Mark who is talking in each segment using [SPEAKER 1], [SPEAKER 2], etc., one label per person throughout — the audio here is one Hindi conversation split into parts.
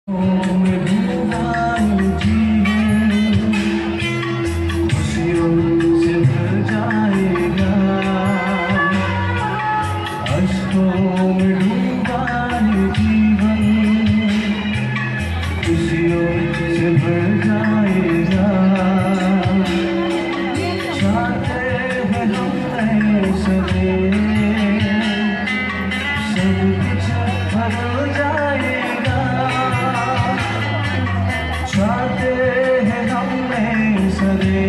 [SPEAKER 1] में डूबा यूं जीवन खुशियों से भर जाएगा। अश्कों में डूबा यूं जीवन खुशियों से भर जाएगा। चाहते हैं हम ऐसे सब कुछ बदल जाएगा। चाहते हैं हम सरे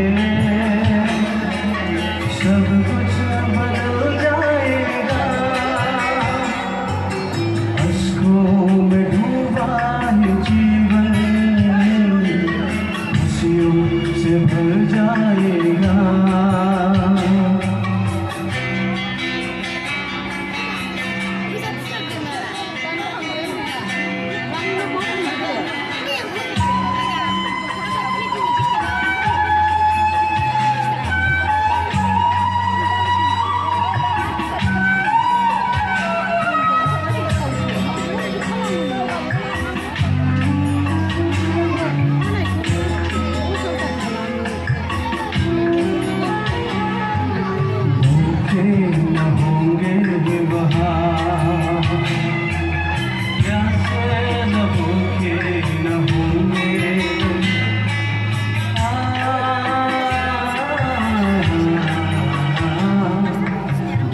[SPEAKER 1] सब कुछ बदल जाएगा। अश्कों में डूबा ये जीवन खुशियों से भर जाएगा। न होंगे वहाँ प्यासे न भूखे न होंगे।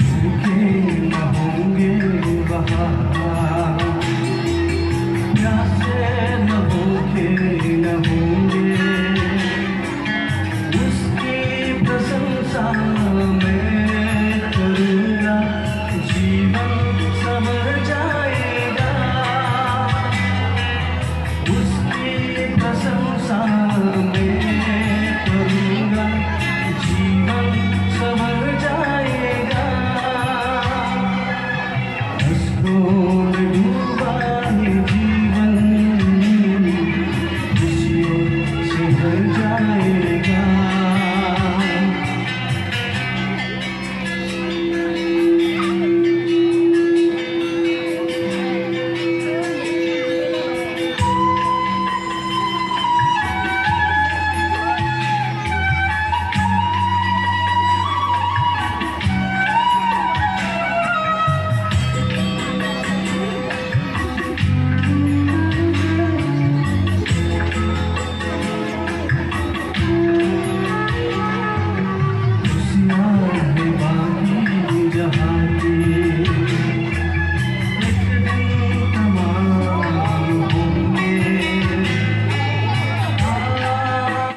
[SPEAKER 1] भूखे न होंगे वहाँ प्यासे न भूखे न होंगे। उसकी प्रशंसा जीवन संवर जाएगा। उसकी प्रशंसा